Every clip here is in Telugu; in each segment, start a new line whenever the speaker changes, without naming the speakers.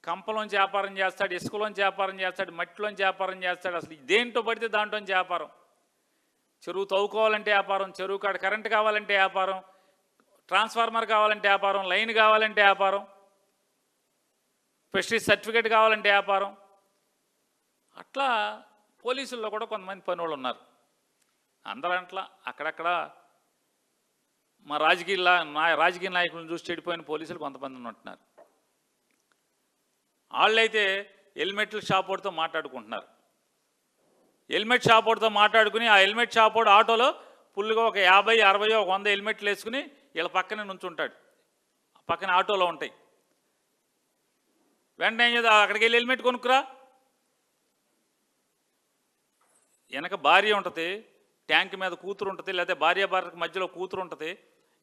కంపలోంచి వ్యాపారం చేస్తాడు, ఇసుకలోంచి వ్యాపారం చేస్తాడు, మట్టిలోంచి వ్యాపారం చేస్తాడు. అసలు దేంట్లో పడితే దాంట్లోంచి వ్యాపారం. చెరువు తవ్వుకోవాలంటే వ్యాపారం, చెరువు కాడ కరెంటు కావాలంటే వ్యాపారం, ట్రాన్స్ఫార్మర్ కావాలంటే వ్యాపారం, లైన్ కావాలంటే వ్యాపారం, ప్రెస్టీజ్ సర్టిఫికేట్ కావాలంటే వ్యాపారం. అట్లా పోలీసుల్లో కూడా కొంతమంది పనులు ఉన్నారు. అందరూ అట్లా అక్కడక్కడ మా రాజకీయ నాయకులను చూసి చెడిపోయిన పోలీసులు కొంతమంది ఉంటున్నారు. వాళ్ళైతే హెల్మెట్ల షాప్ వాడితో మాట్లాడుకుంటున్నారు. హెల్మెట్ షాప్ వాడితో మాట్లాడుకుని ఆ హెల్మెట్ షాప్ వాడు ఆటోలో ఫుల్గా ఒక 50, 60, 100 హెల్మెట్లు వేసుకుని వీళ్ళ పక్కనే నుంచుంటాడు. పక్కన ఆటోలో ఉంటాయి. వెంటనే ఏం చేద్దాం, అక్కడికి వెళ్ళి హెల్మెట్ కొనుక్కురా. వెనక భార్య ఉంటుంది, ట్యాంక్ మీద కూతురు ఉంటుంది, లేకపోతే భార్యకు మధ్యలో కూతురు ఉంటుంది.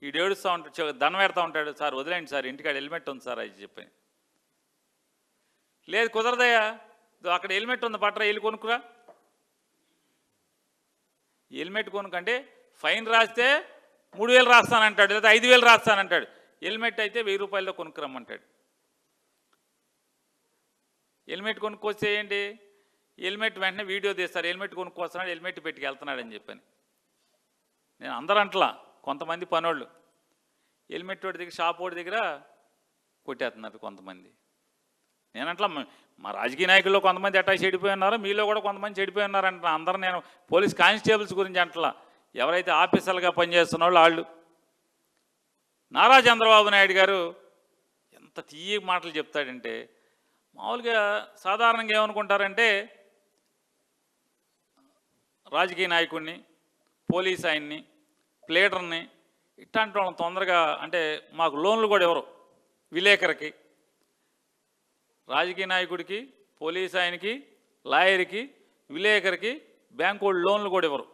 ఈ ఏడుస్తూ ఉంటాడు, దండం పెడతా ఉంటాడు, సార్ వదిలేండి సార్, ఇంటికాడ హెల్మెట్ ఉంది సార్ అది చెప్పాను. లేదు కుదరదయ్యా, అక్కడ హెల్మెట్ ఉంది పట్టరా, వెళ్ళి కొనుక్కురా. హెల్మెట్ కొనుక్కంటే ఫైన్ రాస్తే 3000 రాస్తానంటాడు, లేదా 5000 రాస్తానంటాడు. హెల్మెట్ అయితే 1000 రూపాయలతో కొనుక్కురమ్మంటాడు. హెల్మెట్ కొనుక్కొస్తే ఏంటి, హెల్మెట్ వెంటనే వీడియో తీస్తారు, హెల్మెట్ కొనుక్కొస్తున్నాడు, హెల్మెట్ పెట్టుకు వెళ్తున్నాడు అని చెప్పని. నేను అందరూ అంటలా, కొంతమంది పనోళ్ళు హెల్మెట్ వాడి దగ్గర, షాప్ వాడి దగ్గర కొట్టేస్తున్నారు కొంతమంది. నేనంట్లా మా రాజకీయ నాయకుల్లో కొంతమంది ఎట్టా చెడిపోయి ఉన్నారు, మీలో కూడా కొంతమంది చెడిపోయి ఉన్నారంట. అందరూ నేను పోలీస్ కానిస్టేబుల్స్ గురించి అంటలా, ఎవరైతే ఆఫీసర్లుగా పనిచేస్తున్న వాళ్ళు. నారా చంద్రబాబు నాయుడు గారు ఎంత తీయ మాటలు చెప్తాడంటే, మామూలుగా సాధారణంగా ఏమనుకుంటారంటే రాజకీయ నాయకుడిని, పోలీస్ ఆయన్ని, ప్లేడర్ని ఇట్లాంటి వాళ్ళని తొందరగా, అంటే మాకు లోన్లు కూడా ఎవరు విలేకరికి, రాజకీయ నాయకుడికి, పోలీస్ ఆయనకి, లాయర్కి, విలేకరికి బ్యాంకు వాళ్ళు లోన్లు కూడా ఇవ్వరు.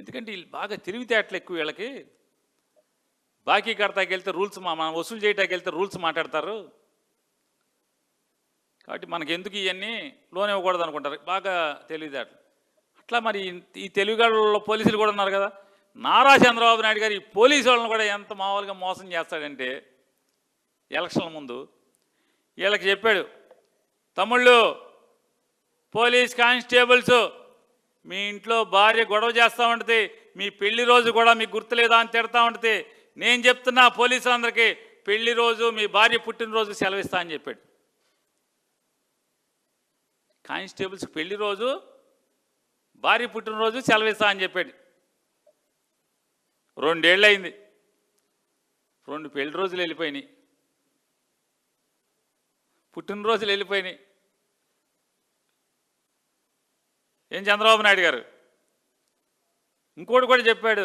ఎందుకంటే వీళ్ళు బాగా తెలివితేటలు ఎక్కువ. వీళ్ళకి బాకీ కడతాకి వెళ్తే రూల్స్, మనం వసూలు చేయటానికి వెళ్తే రూల్స్ మాట్లాడతారు. కాబట్టి మనకి ఎందుకు ఇవన్నీ లోన్ ఇవ్వకూడదు అనుకుంటారు, బాగా తెలివితేటలు. అట్లా మరి ఈ తెలుగులో పోలీసులు కూడా ఉన్నారు కదా. నారా చంద్రబాబు నాయుడు గారు ఈ పోలీసు వాళ్ళని కూడా ఎంత మామూలుగా మోసం చేస్తాడంటే, ఎలక్షన్ల ముందు వీళ్ళకి చెప్పాడు, తమ్ముళ్ళు పోలీస్ కానిస్టేబుల్స్, మీ ఇంట్లో భార్య గొడవ చేస్తూ ఉంటుంది, మీ పెళ్లి రోజు కూడా మీకు గుర్తులేదా అని తిడతా ఉంటుంది. నేను చెప్తున్నా పోలీసులందరికీ, పెళ్లి రోజు మీ భార్య పుట్టినరోజు సెలవిస్తా అని చెప్పాడు. కానిస్టేబుల్స్కి పెళ్లి రోజు, భార్య పుట్టినరోజు సెలవిస్తా అని చెప్పాడు. 2 ఏళ్ళు అయింది, 2 పెళ్లి రోజులు వెళ్ళిపోయినాయి, పుట్టినరోజులు వెళ్ళిపోయినాయి. ఏం చంద్రబాబు నాయుడు గారు ఇంకోటి కూడా చెప్పాడు,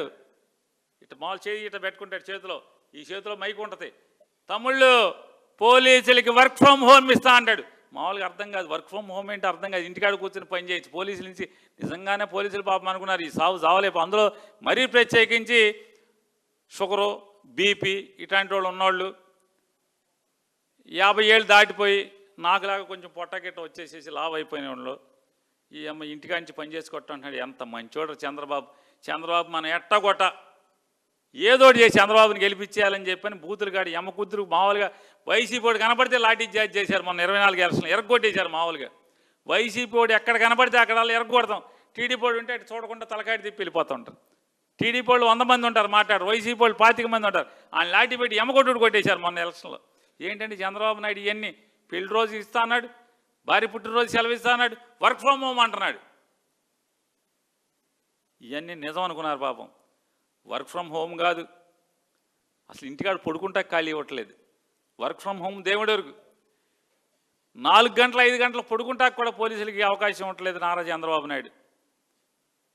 ఇట్లా మామూలు చేయి ఇట్లా పెట్టుకుంటాడు చేతిలో, ఈ చేతిలో మైక్ ఉంటుంది, తమ్ముళ్ళు పోలీసులకి వర్క్ ఫ్రమ్ హోమ్ ఇస్తా అంటాడు. మామూలుగా అర్థం కాదు, వర్క్ ఫ్రమ్ హోమ్ ఏంటి అర్థం కాదు, ఇంటికాడ కూర్చొని పని చేయొచ్చు. పోలీసుల నుంచి నిజంగానే పోలీసులు పాపం అనుకున్నారు, ఈ సావలేపు. అందులో మరీ ప్రత్యేకించి షుగరు, బీపీ ఇట్లాంటి వాళ్ళు ఉన్నవాళ్ళు, 50 ఏళ్ళు దాటిపోయి నాకులాగా కొంచెం పొట్టగిట్ట వచ్చేసేసి లావ్ అయిపోయిన వాళ్ళు, ఈ అమ్మ ఇంటికాడ నుంచి పని చేసుకోవటం అంటున్నాడు. ఎంత మంచోడు చంద్రబాబు మన ఎట్టగొట్ట ఏదోటి చేసి చంద్రబాబుని గెలిపించేయాలని చెప్పని బూతులు కాడి ఎమ్మ కుదురు మామూలుగా వైసీపీ కనపడితే లాఠీ చార్జ్ చేశారు. మొన్న 24 ఎలక్షన్లు ఎరగొట్టేశారు. మామూలుగా వైసీపీ ఎక్కడ కనపడితే అక్కడ వాళ్ళు ఎరగొడతాం. టీడీపీ ఉంటే అటు చూడకుండా తలకాడి తిప్పి వెళ్ళిపోతూ ఉంటారు. టీడీపీ వాళ్ళు 100 మంది ఉంటారు మాట్లాడు, వైసీపీ వాళ్ళు 25 మంది ఉంటారు. ఆయన లాఠీ పెట్టి ఎమ్మకొట్టుడు కొట్టేశారు మొన్న ఎలక్షన్లో. ఏంటంటే చంద్రబాబు నాయుడు ఇవన్నీ పెళ్లి రోజు ఇస్తా అన్నాడు, భార్య పుట్టినరోజు సెలవు ఇస్తా అన్నాడు, వర్క్ ఫ్రమ్ హోమ్ అంటున్నాడు. ఇవన్నీ నిజం అనుకున్నారు పాపం. వర్క్ ఫ్రమ్ హోమ్ కాదు, అసలు ఇంటికాడ పడుకుంటా ఖాళీ ఇవ్వట్లేదు. వర్క్ ఫ్రమ్ హోమ్ దేవుడి వరకు 4 గంటలు 5 గంటలు పడుకుంటాకు కూడా పోలీసులకి అవకాశం ఇవ్వట్లేదు నారా చంద్రబాబు నాయుడు.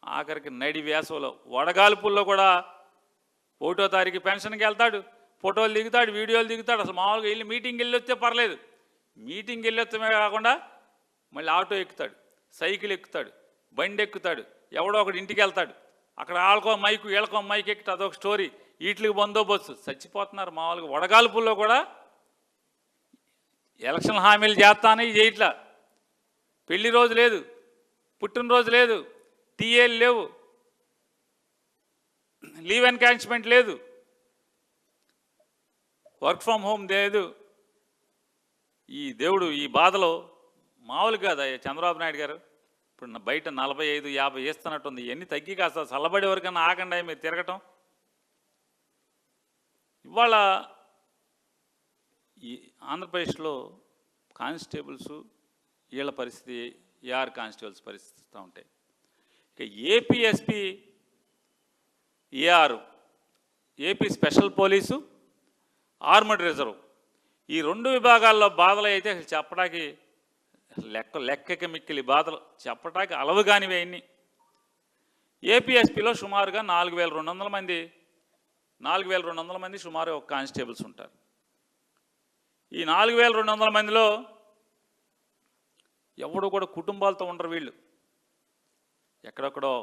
ఆఖరికి నడి వేసవలో వడగాల్పుల్లో కూడా 1వ తారీఖు పెన్షన్కి వెళ్తాడు, ఫోటోలు దిగుతాడు, వీడియోలు దిగుతాడు. అసలు మామూలుగా వెళ్ళి మీటింగ్కి వెళ్ళి వస్తే పర్లేదు, మీటింగ్కి వెళ్ళి వస్తే కాకుండా మళ్ళీ ఆటో ఎక్కుతాడు, సైకిల్ ఎక్కుతాడు, బండి ఎక్కుతాడు, ఎవడో ఒకటి ఇంటికి వెళ్తాడు. అక్కడ ఆళ్ళకో మైకు వీళ్ళకో మైక్ ఎక్కుతా, అదొక స్టోరీ. వీటికి బందోబస్తు చచ్చిపోతున్నారు. మామూలుగా వడగాల్పుల్లో కూడా ఎలక్షన్ హామీలు చేస్తానే చేయట్లా. పెళ్లి రోజు లేదు, పుట్టినరోజు లేదు, టీఏలు లేవు, లీవ్ ఎన్కాష్మెంట్ లేదు, వర్క్ ఫ్రమ్ హోమ్ లేదు. ఈ దేవుడు ఈ బాధలో మామూలు కాదా చంద్రబాబు నాయుడు గారు? ఇప్పుడు బయట 45, 50 వేస్తున్నట్టుంది. ఎన్ని తగ్గి కాస్త చల్లబడే వరకన్నా ఆగండి మీరు తిరగటం. ఇవాళ ఈ ఆంధ్రప్రదేశ్లో కానిస్టేబుల్స్ వీళ్ళ పరిస్థితి, ఏఆర్ కానిస్టేబుల్స్ పరిస్థితి ఉంటాయి. ఇక APSP, AR, AP special police, armed reserve, ఈ 2 విభాగాల్లో బాధలు అయితే చెప్పడానికి లెక్కకి మిక్కిలి బాధలు, చెప్పడానికి అలవు కానివి అన్ని. ఏపీఎస్పీలో సుమారుగా 4200 మంది, 4200 మంది సుమారు ఒక కానిస్టేబుల్స్ ఉంటారు. ఈ 4200 మందిలో ఎవడు కూడా కుటుంబాలతో ఉండరు వీళ్ళు. ఎక్కడెక్కడో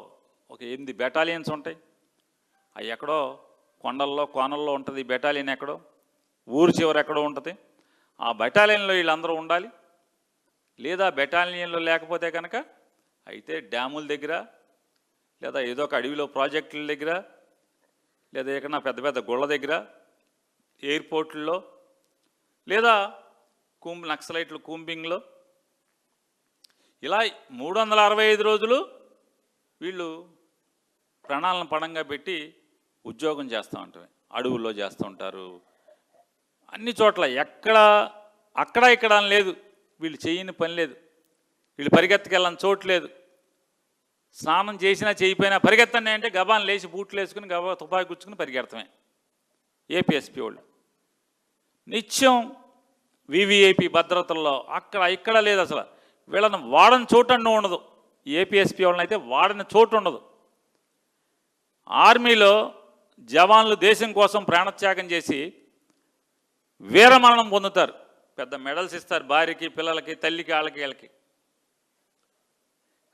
ఒక 8 బెటాలియన్స్ ఉంటాయి. అవి ఎక్కడో కొండల్లో కోనల్లో ఉంటుంది బెటాలియన్, ఎక్కడో ఊరు చివరి ఎక్కడో ఉంటుంది. ఆ బెటాలియన్లో వీళ్ళందరూ ఉండాలి. లేదా బెటాలియన్లో లేకపోతే కనుక అయితే డ్యాముల దగ్గర, లేదా ఏదో ఒక అడవిలో ప్రాజెక్టుల దగ్గర, లేదా ఎక్కడన్నా పెద్ద పెద్ద గుళ్ళ దగ్గర, ఎయిర్పోర్ట్లో, లేదా నక్సలైట్లు కూంబింగ్లో, ఇలా 365 రోజులు వీళ్ళు ప్రాణాలను పణంగా పెట్టి ఉద్యోగం చేస్తూ ఉంటారు. అడవుల్లో చేస్తూ ఉంటారు. అన్ని చోట్ల అక్కడ ఇక్కడ అని లేదు. వీళ్ళు చేయని పని లేదు. వీళ్ళు పరిగెత్తకెళ్ళని చోటు లేదు. స్నానం చేసినా చేయిపోయినా పరిగెత్తండి అంటే గబాన్ని లేచి బూట్లు వేసుకుని గబా తుపాకి గుచ్చుకుని పరిగెడతామే ఏపీఎస్పీ వాళ్ళు. నిత్యం వివిఐపి భద్రతల్లో అక్కడ ఇక్కడ లేదు. అసలు వీళ్ళని వాడని చోటు అంటూ ఉండదు. ఏపీఎస్పీ వాళ్ళని అయితే వాడని చోటు ఉండదు. ఆర్మీలో జవాన్లు దేశం కోసం ప్రాణత్యాగం చేసి వీరమరణం పొందుతారు. పెద్ద మెడల్స్ ఇస్తారు భార్యకి, పిల్లలకి, తల్లికి, వీళ్ళకి.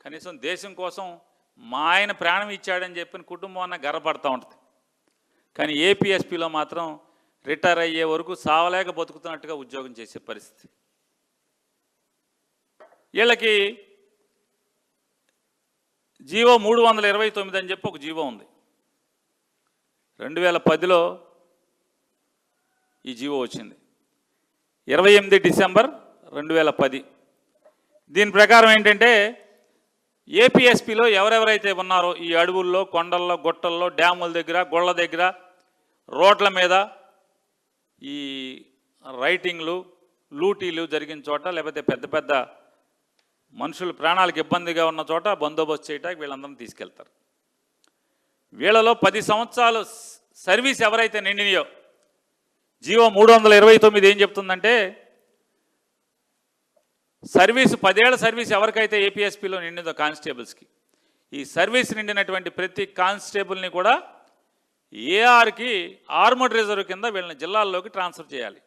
కనీసం దేశం కోసం మా ఆయన ప్రాణం ఇచ్చాడని చెప్పిన కుటుంబం అన్న గర్వపడుతూ ఉంటుంది. కానీ ఏపీఎస్పీలో మాత్రం రిటైర్ అయ్యే వరకు సావలేక బతుకుతున్నట్టుగా ఉద్యోగం చేసే పరిస్థితి. వీళ్ళకి జీవో 329 అని చెప్పి ఒక జీవో ఉంది. 2010లో ఈ జీవో వచ్చింది. 28 డిసెంబర్ 2010. దీని ప్రకారం ఏంటంటే ఏపీఎస్పీలో ఎవరెవరైతే ఉన్నారో ఈ అడవుల్లో, కొండల్లో, గుట్టల్లో, డ్యాముల దగ్గర, గొళ్ళ దగ్గర, రోడ్ల మీద ఈ రైటింగ్లు, లూటీలు జరిగిన చోట, లేకపోతే పెద్ద పెద్ద మనుషులు ప్రాణాలకు ఇబ్బందిగా ఉన్న చోట బందోబస్తు చేయడానికి వీళ్ళందరినీ తీసుకెళ్తారు. వీళ్ళలో 10 సంవత్సరాలు సర్వీస్ ఎవరైతే నిండినాయో, జీవో 329 ఏం చెప్తుందంటే సర్వీసు 10 ఏళ్ల సర్వీస్ ఎవరికైతే ఏపీఎస్పీలో నిండిందో కానిస్టేబుల్స్కి, ఈ సర్వీస్ నిండినటువంటి ప్రతి కానిస్టేబుల్ని కూడా ఏఆర్కి, ఆర్మడ్ రిజర్వ్ కింద వీళ్ళని జిల్లాల్లోకి ట్రాన్స్ఫర్ చేయాలి.